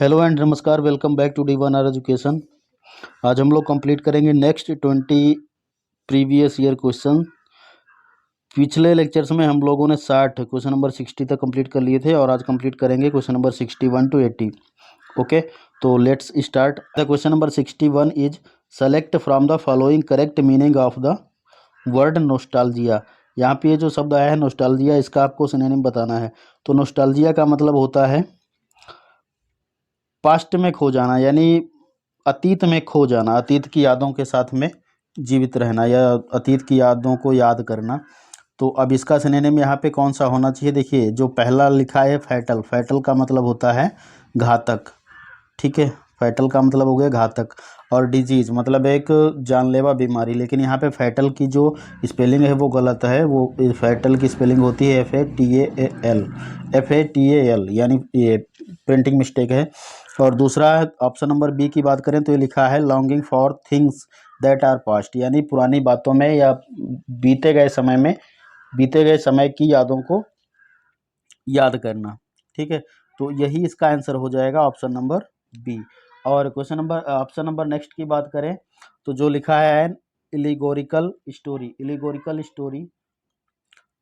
Hello and नमस्कार, welcome back to डी1आर education. आज हम लोग कंप्लीट करेंगे नेक्स्ट 20 प्रीवियस ईयर क्वेश्चन। पिछले लेक्चर्स में हम लोगों ने 60 क्वेश्चन नंबर 60 तक कंप्लीट कर लिए थे और आज कंप्लीट करेंगे क्वेश्चन नंबर 61 टू 80। ओके, तो let's start. The question number 61 is select from the following correct meaning of the word nostalgia. यहाँ पे ये जो शब्द आया है नोस्टाल्जिया, इसका आपको सिनोनिम बताना है। तो नोस्टाल्जिया का मतलब होता है पास्ट में खो जाना, यानी अतीत में खो जाना, अतीत की यादों के साथ में जीवित रहना या अतीत की यादों को याद करना। तो अब इसका सिनोनिम यहाँ पे कौन सा होना चाहिए? देखिए, जो पहला लिखा है फैटल, फैटल का मतलब होता है घातक। ठीक है, फैटल का मतलब हो गया घातक। और डिजीज मतलब एक जानलेवा बीमारी, लेकिन यहाँ पे फैटल की जो स्पेलिंग है वो गलत है। वो फैटल की स्पेलिंग होती है FATAL, FATAL, यानी ये प्रिंटिंग मिस्टेक है। और दूसरा ऑप्शन नंबर बी की बात करें तो ये लिखा है longing for things that are past, यानी पुरानी बातों में या बीते गए समय में, बीते गए समय की यादों को याद करना। ठीक है, तो यही इसका आंसर हो जाएगा ऑप्शन नंबर बी। और question number option number next की बात करें तो जो लिखा है an allegorical story, allegorical story,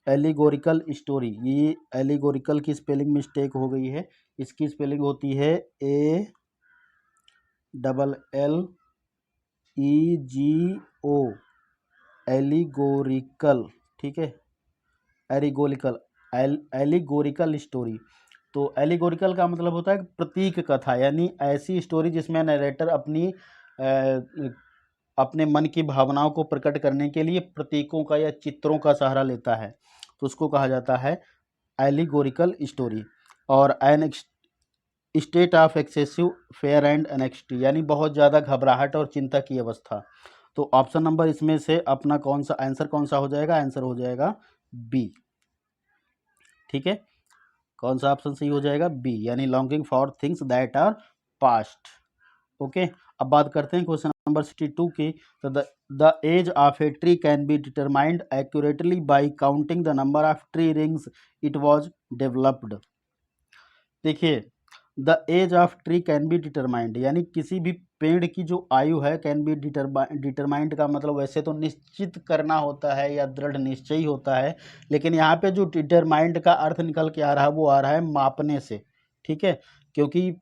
allegorical story, ये एलिगोरिकल की स्पेलिंग मिस्टेक हो गई है। इसकी स्पेलिंग होती है ALLEGO, एलिगोरिकल। ठीक है, एरिगोरिकल, एलिगोरिकल स्टोरी। तो एलिगोरिकल का मतलब होता है प्रतीक कथा, यानी ऐसी स्टोरी जिसमें नरेटर अपने मन की भावनाओं को प्रकट करने के लिए प्रतीकों का या चित्रों का सहारा लेता है, तो उसको कहा जाता है एलिगोरिकल स्टोरी। और an state of excessive fear and anxiety, यानी बहुत ज़्यादा घबराहट और चिंता की अवस्था। तो ऑप्शन नंबर इसमें से अपना कौन सा आंसर, कौन सा हो जाएगा? आंसर हो जाएगा बी। ठीक है, कौन सा ऑप्शन सही हो जाएगा? बी, यानी longing for things that are past. Okay, अब बात करते हैं क्वेश्चन नंबर 62 की। तो the age of a tree can be determined accurately by counting the number of tree rings it was developed. देखिए, the age of tree can be determined, यानी किसी भी पेड़ की जो आयु है कैन बी डिटरमाइंड का मतलब वैसे तो निश्चित करना होता है या दृढ़ निश्चयी होता है, लेकिन यहाँ पे जो डिटरमाइंड का अर्थ निकल के आ रहा है वो आ रहा है मापने से। ठीक है, क्योंकि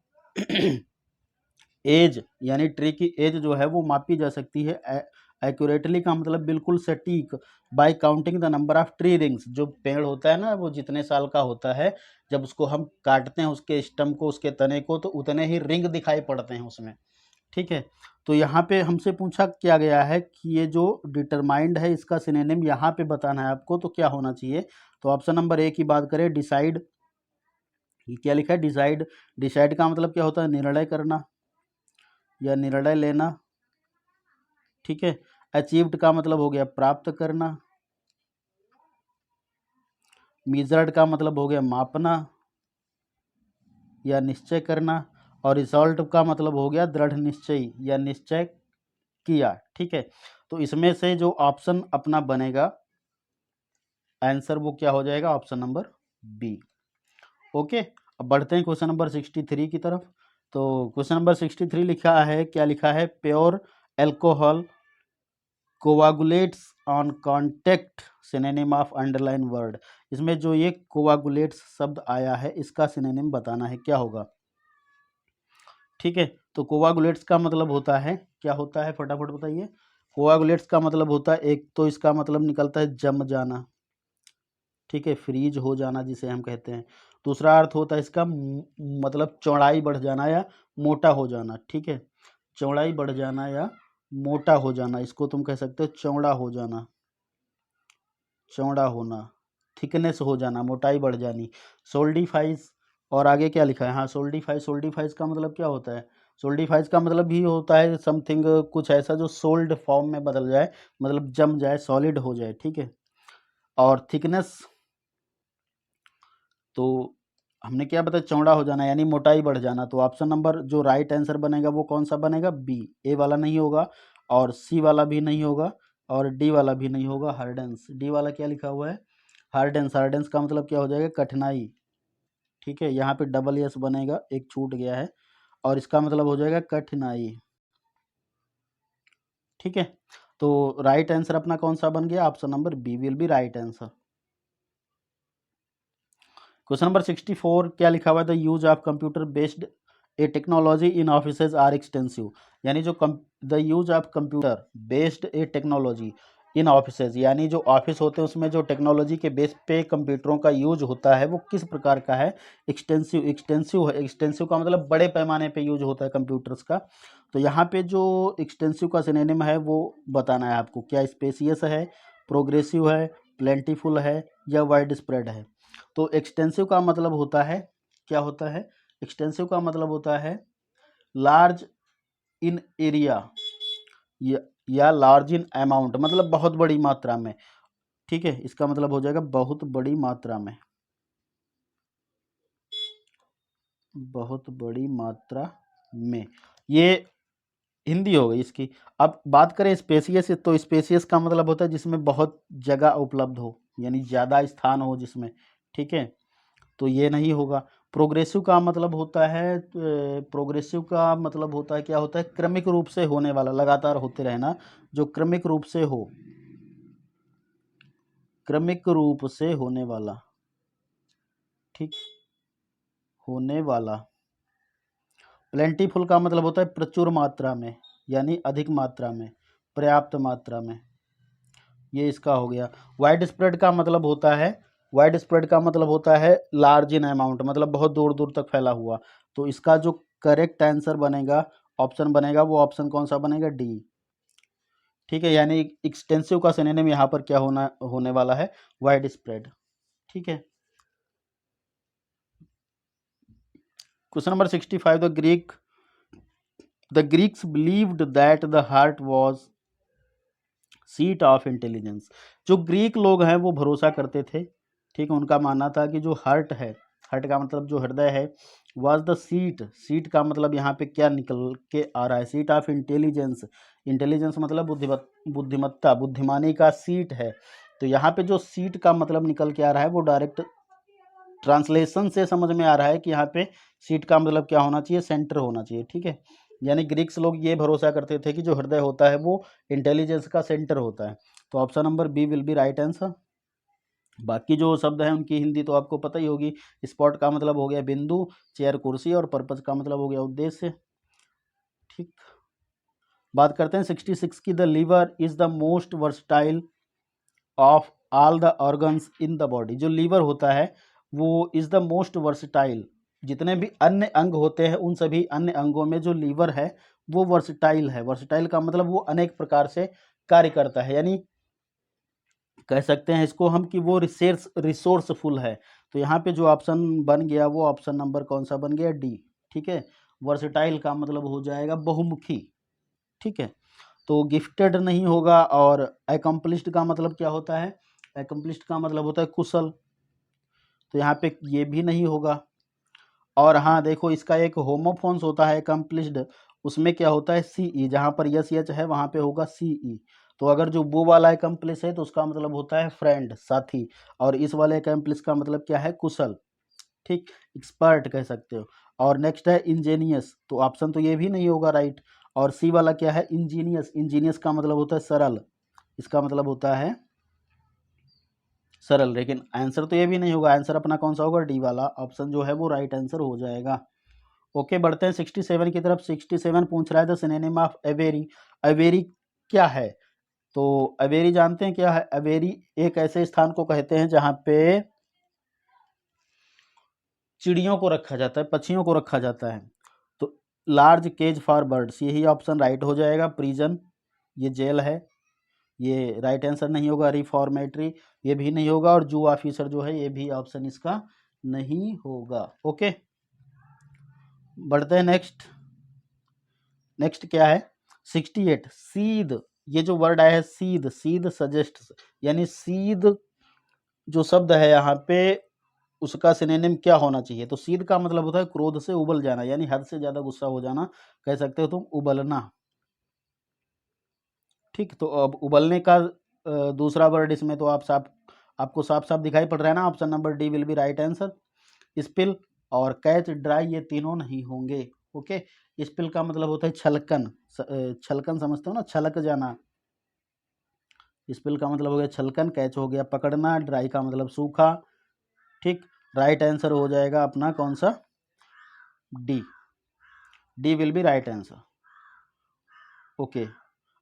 एज यानी ट्री की एज जो है वो मापी जा सकती है। एक्यूरेटली का मतलब बिल्कुल सटीक। Bye counting the number of tree rings, जो पेड़ होता है ना वो जितने साल का होता है, जब उसको हम काटते हैं उसके स्टम को, उसके तने को, तो उतने ही रिंग दिखाई पड़ते हैं उसमें। ठीक है, तो यहाँ पे हमसे पूछा क्या गया है कि ये जो डिटरमाइंड है इसका सिनोनिम यहाँ पे बताना है आपको, तो क्या होना चाहिए? तो ऑप्शन नंबर ए की बात करें, डिसाइड, क्या लिखा है? डिसाइड। डिसाइड का मतलब क्या होता है? निर्णय करना या निर्णय लेना। ठीक है, अचीव्ड का मतलब हो गया प्राप्त करना। मेजर्ड का मतलब हो गया मापना या निश्चय करना। और रिजॉल्व का मतलब हो गया दृढ़ निश्चय या निश्चय किया। ठीक है, तो इसमें से जो ऑप्शन अपना बनेगा आंसर वो क्या हो जाएगा? Option number B. ओके, अब बढ़ते हैं क्वेश्चन नंबर 63 की तरफ। तो क्वेश्चन नंबर 63 लिखा है, क्या लिखा है? Pure alcohol coagulates on contact, synonym of underline word. इसमें जो ये कोवागुलेट्स शब्द आया है इसका सिनोनिम बताना है, क्या होगा? ठीक है, तो कोवागुलेट्स का मतलब होता है, क्या होता है फटाफट बताइए। कोवागुलेट्स का मतलब होता है, एक तो इसका मतलब निकलता है जम जाना। ठीक है, फ्रीज हो जाना जिसे हम कहते हैं। दूसरा अर्थ होता है इसका मतलब चौड़ाई बढ़ जाना या मोटा हो जाना। ठीक है, चौड़ाई बढ़ जाना या मोटा हो जाना, इसको तुम कह सकते हो चौड़ा हो जाना, चौड़ा होना, थिकनेस हो जाना, मोटाई बढ़ जानी। सोल्डिफाइज, और आगे क्या लिखा है? हाँ, सोल्डिफाइज। सोल्डिफाइज का मतलब क्या होता है? सोल्डिफाइज का मतलब भी होता है समथिंग, कुछ ऐसा जो सोल्ड फॉर्म में बदल जाए, मतलब जम जाए, सॉलिड हो जाए। ठीक है, और थिकनेस, तो हमने क्या बताया? चौड़ा हो जाना यानी मोटाई बढ़ जाना। तो ऑप्शन नंबर जो राइट आंसर बनेगा वो कौन सा बनेगा? बी। ए वाला नहीं होगा और सी वाला भी नहीं होगा और डी वाला भी नहीं होगा। हार्डेंस, डी वाला क्या लिखा हुआ है? हार्डेंस। हार्डेंस का मतलब क्या हो जाएगा? कठिनाई। ठीक है, यहाँ पे डबल एस बनेगा, एक छूट गया है। और इसका मतलब हो जाएगा कठिनाई। ठीक है, तो राइट आंसर अपना कौन सा बन गया? Option number B will be right answer. Question number 64 क्या लिखा हुआ है? The use of computer based a technology in offices are extensive, यानी जो the use of computer based a technology in offices, यानी जो ऑफिस होते हैं उसमें जो टेक्नोलॉजी के बेस पे कंप्यूटरों का यूज होता है वो किस प्रकार का है? एक्सटेंसिव। एक्सटेंसिव है, एक्सटेंसिव का मतलब बड़े पैमाने पे यूज होता है कंप्यूटर्स का। तो यहाँ पे जो एक्सटेंसिव का सिनोनिम है वो बताना है आपको, क्या स्पेसियस है, प्रोग्रेसिव है, प्लेंटीफुल है या वाइड स्प्रेड है। तो एक्सटेंसिव का मतलब होता है, क्या होता है? एक्सटेंसिव का मतलब होता है लार्ज इन एरिया या लार्ज इन अमाउंट, मतलब बहुत बड़ी मात्रा में। ठीक है, इसका मतलब हो जाएगा बहुत बड़ी मात्रा में, बहुत बड़ी मात्रा में। ये हिंदी हो गई इसकी। अब बात करें स्पेसियस, तो स्पेसियस का मतलब होता है जिसमें बहुत जगह उपलब्ध हो, यानी ज़्यादा स्थान हो जिसमें। ठीक है, तो ये नहीं होगा। प्रोग्रेसिव का मतलब होता है, प्रोग्रेसिव का मतलब होता है, क्या होता है? क्रमिक रूप से होने वाला, लगातार होते रहना, जो क्रमिक रूप से हो, क्रमिक रूप से होने वाला। ठीक, होने वाला। प्लेंटीफुल का मतलब होता है प्रचुर मात्रा में, यानी अधिक मात्रा में, पर्याप्त मात्रा में। ये इसका हो गया। वाइड स्प्रेड का मतलब होता है, वाइड स्प्रेड का मतलब होता है लार्ज इन अमाउंट, मतलब बहुत दूर दूर तक फैला हुआ। तो इसका जो करेक्ट आंसर बनेगा, ऑप्शन बनेगा, वो ऑप्शन कौन सा बनेगा? डी। ठीक है, यानी एक्सटेंसिव का सिनोनिम यहाँ पर क्या होने वाला है? Wide spread. ठीक है, question number 65, the Greeks believed that the heart was seat of intelligence. जो ग्रीक लोग हैं वो भरोसा करते थे, ठीक है, उनका मानना था कि जो हार्ट है, हार्ट का मतलब जो हृदय है, वाज द सीट। सीट का मतलब यहाँ पे क्या निकल के आ रहा है? Seat of intelligence. इंटेलिजेंस मतलब बुद्धिमत्ता, बुद्धिमानी का सीट है। तो यहाँ पे जो सीट का मतलब निकल के आ रहा है वो डायरेक्ट ट्रांसलेशन से समझ में आ रहा है कि यहाँ पे सीट का मतलब क्या होना चाहिए? सेंटर होना चाहिए। ठीक है, यानी ग्रीक्स लोग ये भरोसा करते थे कि जो हृदय होता है वो इंटेलिजेंस का सेंटर होता है। तो option number B will be right answer. बाकी जो शब्द है उनकी हिंदी तो आपको पता ही होगी। स्पॉट का मतलब हो गया बिंदु, चेयर कुर्सी, और पर्पज का मतलब हो गया उद्देश्य। ठीक, बात करते हैं 66 की। The liver is the most versatile of all the organs in the body. जो लीवर होता है वो इज द मोस्ट वर्सटाइल, जितने भी अन्य अंग होते हैं उन सभी अन्य अंगों में जो लीवर है वो वर्सटाइल है। वर्सटाइल का मतलब वो अनेक प्रकार से कार्य करता है, यानी कह सकते हैं इसको हम कि वो रिसोर्सफुल है। तो यहाँ पे जो ऑप्शन बन गया वो ऑप्शन नंबर कौन सा बन गया? डी। ठीक है, वर्सटाइल का मतलब हो जाएगा बहुमुखी। ठीक है, तो गिफ्टेड नहीं होगा। और एकम्प्लिश्ड का मतलब क्या होता है? एकम्प्लिश्ड का मतलब होता है कुशल, तो यहाँ पे ये भी नहीं होगा। और हाँ देखो, इसका एक होमोफोन्स होता है एकम्प्लिश्ड, उसमें क्या होता है? सी ई, जहाँ पर यस एच है वहाँ पे होगा सी ई। तो अगर जो वो वाला एकम्प्लिश है तो उसका मतलब होता है फ्रेंड, साथी। और इस वाले एकम्प्लिश का मतलब क्या है? कुशल। ठीक, एक्सपर्ट कह सकते हो। और नेक्स्ट है इंजीनियस, तो ऑप्शन तो ये भी नहीं होगा राइट। और सी वाला क्या है? इंजीनियस। इंजीनियस का मतलब होता है सरल, इसका मतलब होता है सरल। लेकिन आंसर तो ये भी नहीं होगा, आंसर अपना कौन सा होगा? डी वाला ऑप्शन जो है वो राइट आंसर हो जाएगा। ओके, बढ़ते हैं 67 की तरफ। 67 पूछ रहा है द सिनोनिम ऑफ अवेरी। अवेरी क्या है? तो अवेरी जानते हैं क्या है? अवेरी एक ऐसे स्थान को कहते हैं जहाँ पे चिड़ियों को रखा जाता है, पक्षियों को रखा जाता है। तो लार्ज केज फॉर बर्ड्स, यही ऑप्शन राइट हो जाएगा। प्रिजन, ये जेल है, ये राइट आंसर नहीं होगा। रिफॉर्मेटरी, ये भी नहीं होगा। और जू ऑफिसर जो है ये भी ऑप्शन इसका नहीं होगा। ओके, बढ़ते हैं नेक्स्ट। नेक्स्ट क्या है? 68 सीध। ये जो वर्ड आया है सीध, सीध सजेस्ट, यानी सीध जो शब्द है यहाँ पे उसका सिनोनिम क्या होना चाहिए? तो सीध का मतलब होता है क्रोध से उबल जाना, यानी हद से ज्यादा गुस्सा हो जाना, कह सकते हो तुम उबलना। ठीक, तो अब उबलने का दूसरा वर्ड इसमें तो आपको साफ साफ दिखाई पड़ रहा है ना, option number D will be right answer. Spill और कैच ड्राई ये तीनों नहीं होंगे। ओके। स्पिल का मतलब होता है छलकन, छलकन समझते हो ना, छलक जाना। स्पिल का मतलब हो गया छलकन, कैच हो गया पकड़ना, ड्राई का मतलब सूखा। ठीक, राइट आंसर हो जाएगा अपना कौन सा, D. D will be right answer. Okay,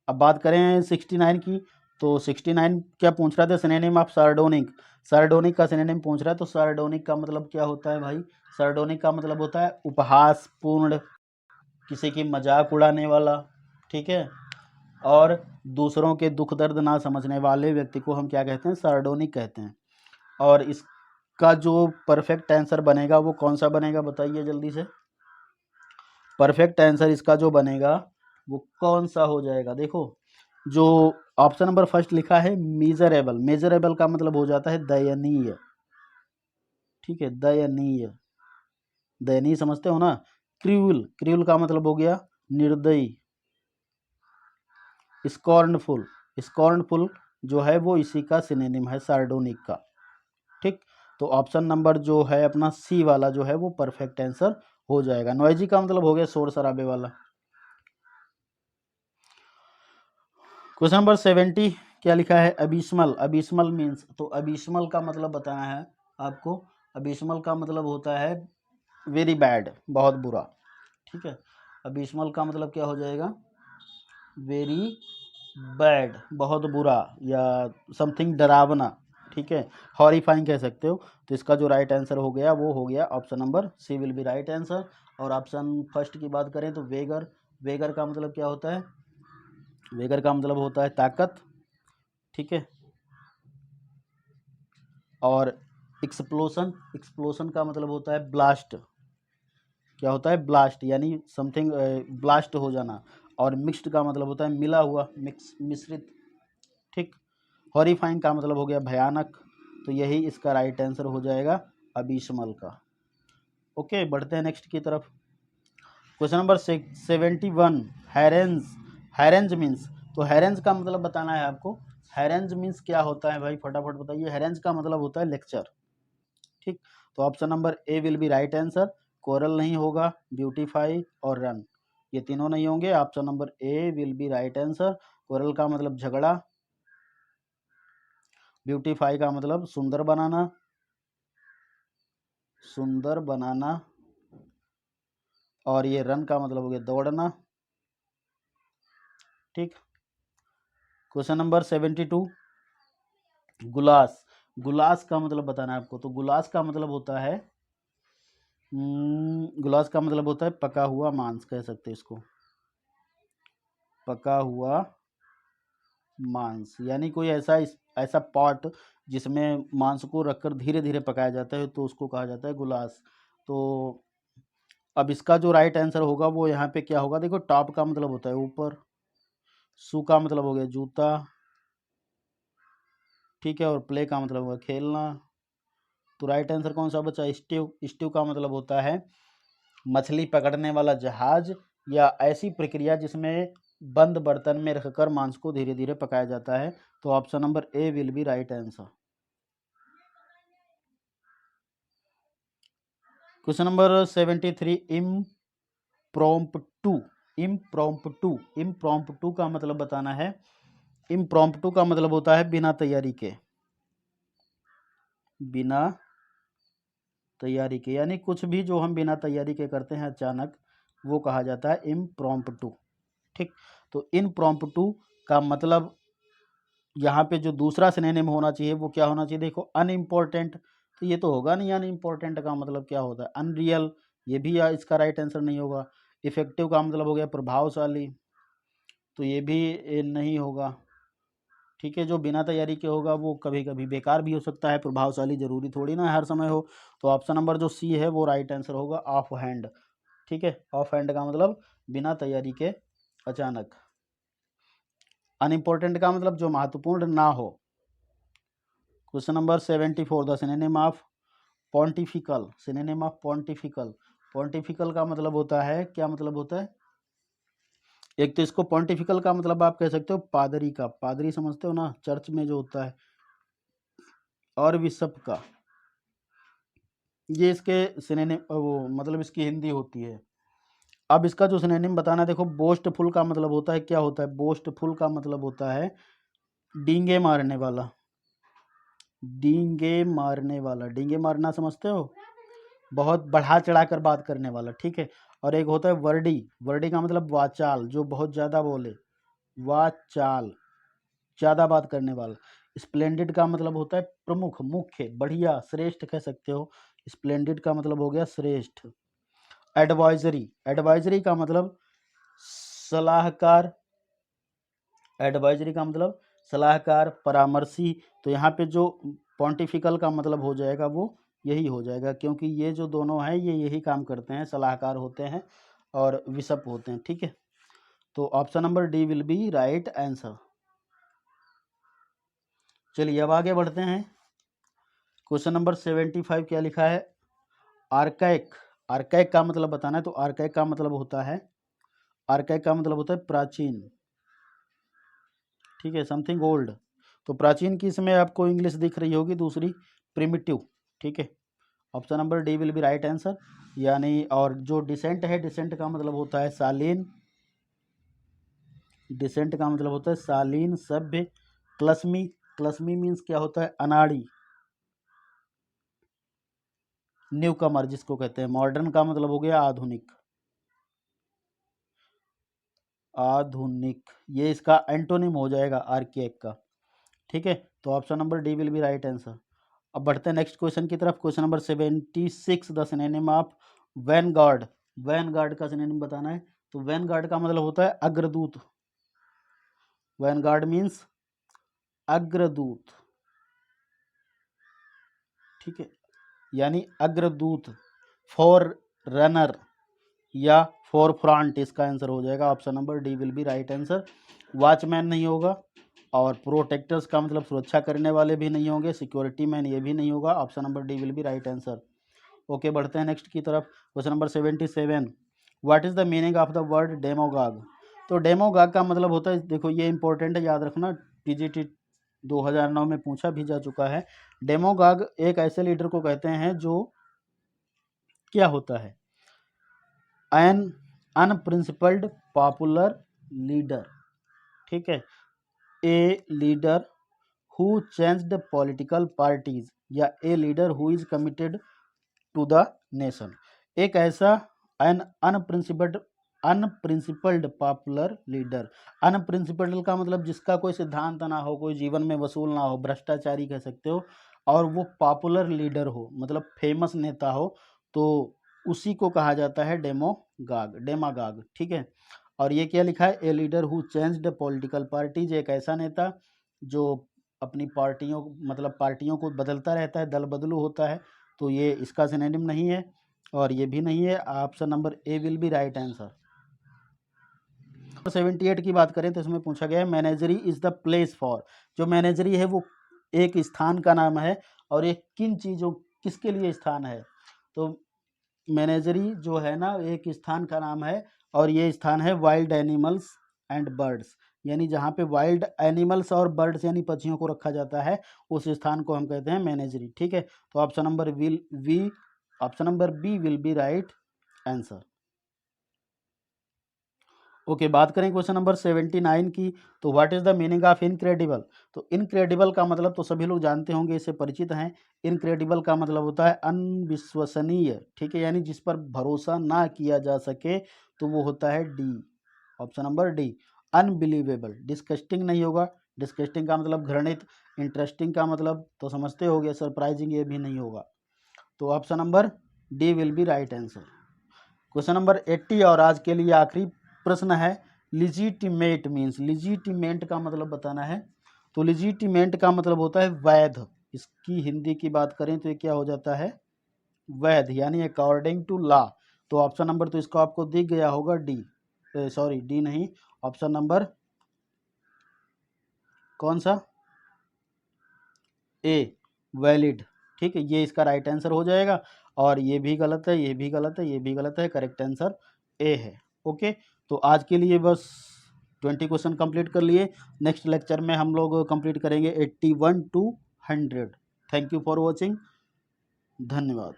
अब बात करें 69 की। तो 69 क्या पूछ रहा था, सिनोनिम ऑफ सार्डोनिक। सार्डोनिक का सिनोनिम पूछ रहा है, तो सार्डोनिक का मतलब क्या होता है भाई, सार्डोनिक का मतलब होता है उपहासपूर्ण, किसी की मजाक उड़ाने वाला, ठीक है। और दूसरों के दुख दर्द ना समझने वाले व्यक्ति को हम क्या कहते हैं, सार्डोनिक कहते हैं। और इसका जो परफेक्ट आंसर बनेगा वो कौन सा बनेगा, बताइए जल्दी से। परफेक्ट आंसर इसका जो बनेगा वो कौन सा हो जाएगा, देखो जो ऑप्शन नंबर फर्स्ट लिखा है मीजरेबल। मेजरेबल का मतलब हो जाता है दयनीय, ठीक है, दयनीय, दयनीय समझते हो ना। क्रूअल, क्रूअल का मतलब हो गया निर्दयी। स्कॉर्नफुल, स्कॉर्नफुल जो है वो इसी का सिनोनिम है सार्डोनिक का। ठीक, तो ऑप्शन नंबर जो है अपना सी वाला जो है वो परफेक्ट आंसर हो जाएगा। नॉइजी का मतलब हो गया शोर शराबे वाला। क्वेश्चन नंबर 70 क्या लिखा है, अबिस्मल। अबिस्मल मीन्स, तो अबिस्मल का मतलब बताना है आपको। अबिस्मल का मतलब होता है वेरी बैड, बहुत बुरा, ठीक है। अबिस्मल का मतलब क्या हो जाएगा, वेरी बैड, बहुत बुरा, या समथिंग डरावना, ठीक है, हॉरिफाइंग कह सकते हो। तो इसका जो राइट आंसर हो गया वो हो गया option number C will be right answer. और ऑप्शन फर्स्ट की बात करें तो वेगर, वेगर का मतलब क्या होता है, वेगर का मतलब होता है ताकत, ठीक है। और एक्सप्लोशन, एक्सप्लोशन का मतलब होता है ब्लास्ट, क्या होता है, ब्लास्ट यानी समथिंग ब्लास्ट हो जाना। और मिक्स्ड का मतलब होता है मिला हुआ, मिक्स, मिश्रित, ठीक। हॉरिफाइंग का मतलब हो गया भयानक। तो यही इसका राइट आंसर हो जाएगा अबिस्मल का। ओके, बढ़ते हैं नेक्स्ट की तरफ। Question number 71, हैरेंज। हैरेंज मीन्स, तो हैरेंज का मतलब बताना है आपको। हैरेंज मीन्स क्या होता है भाई, फटाफट बताइए। हैरेंज का मतलब होता है लेक्चर, ठीक। तो option number A will be right answer. Coral नहीं होगा, ब्यूटीफाई और रन, ये तीनों नहीं होंगे। Option number A will be right answer. Coral का मतलब झगड़ा, ब्यूटीफाई का मतलब सुंदर बनाना, सुंदर बनाना, और ये रन का मतलब हो गया दौड़ना, ठीक। Question number 72, गुलास। गुलास का मतलब बताना है आपको। तो गुलास का मतलब होता है गुलास का मतलब होता है पका हुआ मांस, कह सकते हैं इसको, पका हुआ मांस, यानी कोई ऐसा ऐसा पॉट जिसमें मांस को रखकर धीरे धीरे पकाया जाता है, तो उसको कहा जाता है गुलास। तो अब इसका जो राइट आंसर होगा वो यहाँ पे क्या होगा, देखो टॉप का मतलब होता है ऊपर, शू का मतलब हो गया जूता, ठीक है, और प्ले का मतलब होगा खेलना। तो राइट आंसर कौन सा बचा, स्टीव। स्टीव का मतलब होता है मछली पकड़ने वाला जहाज, या ऐसी प्रक्रिया जिसमें बंद बर्तन में रखकर मांस को धीरे धीरे पकाया जाता है। तो option number A will be right answer. Question number 73, impromptu. Impromptu, impromptu का मतलब बताना है। इम्प्रॉम्प्टू का मतलब होता है बिना तैयारी के, बिना तैयारी के, यानी कुछ भी जो हम बिना तैयारी के करते हैं अचानक, वो कहा जाता है इम्प्रॉम्प्टू, ठीक। तो इम्प्रॉम्प्टू का मतलब यहाँ पे जो दूसरा सिनोनिम होना चाहिए वो क्या होना चाहिए, देखो अनइम्पोर्टेंट। तो ये तो होगा नहीं, अनइम्पोर्टेंट का मतलब क्या होता है, अनरियल, ये भी इसका राइट आंसर नहीं होगा। इफेक्टिव का मतलब हो गया प्रभावशाली, तो ये भी नहीं होगा, ठीक है। जो बिना तैयारी के होगा वो कभी कभी बेकार भी हो सकता है, प्रभावशाली जरूरी थोड़ी ना हर समय हो। तो ऑप्शन नंबर जो सी है वो राइट आंसर होगा, ऑफ हैंड, ठीक है। ऑफ हैंड का मतलब बिना तैयारी के अचानक। अनइम्पोर्टेंट का मतलब जो महत्वपूर्ण ना हो। Question number 74, the synonym of pontifical. Synonym of pontifical, pontifical का मतलब होता है, क्या मतलब होता है, एक तो इसको पॉन्टिफिकल का मतलब आप कह सकते हो पादरी का, पादरी समझते हो ना, चर्च में जो होता है। और बिशप का, ये इसके सिनोनिम वो मतलब इसकी हिंदी होती है। अब इसका जो सिनोनिम बताना है, देखो बोस्टफुल का मतलब होता है, क्या होता है बोस्टफुल का मतलब होता है डींगे मारने वाला, डींगे मारने वाला, डींगे मारना समझते हो, बहुत बढ़ा चढ़ा कर बात करने वाला, ठीक है। और एक होता है वर्डी, वर्डी का मतलब वाचाल, जो बहुत ज़्यादा बोले, वाचाल, ज़्यादा बात करने वाला। स्प्लेंडेड का मतलब होता है प्रमुख, मुख्य, बढ़िया, श्रेष्ठ कह सकते हो। स्प्लेंडेड का मतलब हो गया श्रेष्ठ। एडवाइजरी, एडवाइजरी का मतलब सलाहकार, एडवाइजरी का मतलब सलाहकार, परामर्शी। तो यहाँ पे जो पॉन्टिफिकल का मतलब हो जाएगा वो यही हो जाएगा, क्योंकि ये जो दोनों हैं ये यही काम करते हैं, सलाहकार होते हैं और विशप होते हैं, ठीक है। तो option number D will be right answer. चलिए अब आगे बढ़ते हैं। क्वेश्चन नंबर 75 क्या लिखा है, आर्कैक, आर्कैक का मतलब बताना है। तो आर्कैक का मतलब होता है, आर्कैक का मतलब होता है प्राचीन, ठीक है, समथिंग ओल्ड। तो प्राचीन की इसमें आपको इंग्लिश दिख रही होगी दूसरी, प्रिमिटिव, ठीक है। Option number D will be right answer. यानी और जो डिसेंट है, डिसेंट का मतलब होता है शालीन, डिसेंट का मतलब होता है शालीन, सभ्य। क्लस्मी, क्लस्मी मीन्स क्या होता है अनाड़ी, न्यू कमर जिसको कहते हैं। मॉडर्न का मतलब हो गया आधुनिक, आधुनिक, ये इसका एंटोनिम हो जाएगा आर्किएक का, ठीक है। तो option number D will be right answer. अब बढ़ते हैं नेक्स्ट क्वेश्चन की तरफ। Question number 76, the synonym of Vanguard, Vanguard का सिनोनिम बताना है। तो वैनगार्ड का मतलब होता है अग्रदूत, वैनगार्ड मीन्स अग्रदूत, ठीक है, यानी अग्रदूत, फॉर रनर या फॉर फ्रंट, इसका आंसर हो जाएगा option number D will be right answer. Watchman नहीं होगा, और प्रोटेक्टर्स का मतलब सुरक्षा करने वाले भी नहीं होंगे, सिक्योरिटी मैन ये भी नहीं होगा, option number D will be right answer. Okay, बढ़ते हैं नेक्स्ट की तरफ। Question number 77, what is the meaning of the word demagogue. तो डेमोगाग का मतलब होता है, देखो ये इंपॉर्टेंट है, याद रखना, टीजीटी 2009 में पूछा भी जा चुका है। डेमोगाग एक ऐसे लीडर को कहते हैं जो क्या होता है, एन अनप्रिंसिपल्ड पॉपुलर लीडर, ठीक है, a leader who changed political parties, या a leader who is committed to the nation. एक ऐसा an unprincipled, unprincipled popular leader, unprincipled का मतलब जिसका कोई सिद्धांत ना हो, कोई जीवन में वसूल ना हो, भ्रष्टाचारी कह सकते हो, और वो पॉपुलर लीडर हो, मतलब फेमस नेता हो, तो उसी को कहा जाता है डेमोगाग, डेमागाग, ठीक है। और ये क्या लिखा है, a leader who changed political parties, एक ऐसा नेता जो अपनी पार्टियों, मतलब पार्टियों को बदलता रहता है, दल बदलू होता है। तो ये इसका सिनोनिम नहीं है और ये भी नहीं है, option number A will be right answer. 78 की बात करें तो इसमें पूछा गया है menagerie is the place for, जो मैनेजरी है वो एक स्थान का नाम है, और ये किन चीज़ों, किसके लिए स्थान है। तो मैनेजरी जो है ना एक स्थान का नाम है, और ये स्थान है वाइल्ड एनिमल्स एंड बर्ड्स, यानी जहाँ पे वाइल्ड एनिमल्स और बर्ड्स यानी पक्षियों को रखा जाता है, उस स्थान को हम कहते हैं मैनेजरी, ठीक है। तो option number option number B will be right answer. Okay, बात करें क्वेश्चन नंबर 79 की। तो what is the meaning of incredible. तो इनक्रेडिबल का मतलब तो सभी लोग जानते होंगे, इससे परिचित हैं। इनक्रेडिबल का मतलब होता है अनविश्वसनीय, ठीक है, यानी जिस पर भरोसा ना किया जा सके, तो वो होता है D, option number D, unbelievable. Disgusting नहीं होगा, डिस्कस्टिंग का मतलब घृणित। इंटरेस्टिंग का मतलब तो समझते हो गए, सरप्राइजिंग ये भी नहीं होगा। तो option number D will be right answer. Question number 80 और आज के लिए आखिरी प्रश्न है, लिजिटिमेट मीन्स, लिजिटिमेट का मतलब बताना है। तो लिजिटिमेट का मतलब होता है वैध, इसकी हिंदी की बात करें तो ये क्या हो जाता है, वैध, यानी अकॉर्डिंग टू लॉ। तो ऑप्शन नंबर तो इसका आपको दिख गया होगा डी, सॉरी डी नहीं, ऑप्शन नंबर कौन सा, ए, वैलिड, ठीक है, ये इसका राइट आंसर हो जाएगा। और ये भी गलत है, ये भी गलत है, ये भी गलत है, करेक्ट आंसर ए है। ओके, तो आज के लिए बस 20 क्वेश्चन कंप्लीट कर लिए। नेक्स्ट लेक्चर में हम लोग कंप्लीट करेंगे 81 to 100। Thank you for watching, धन्यवाद।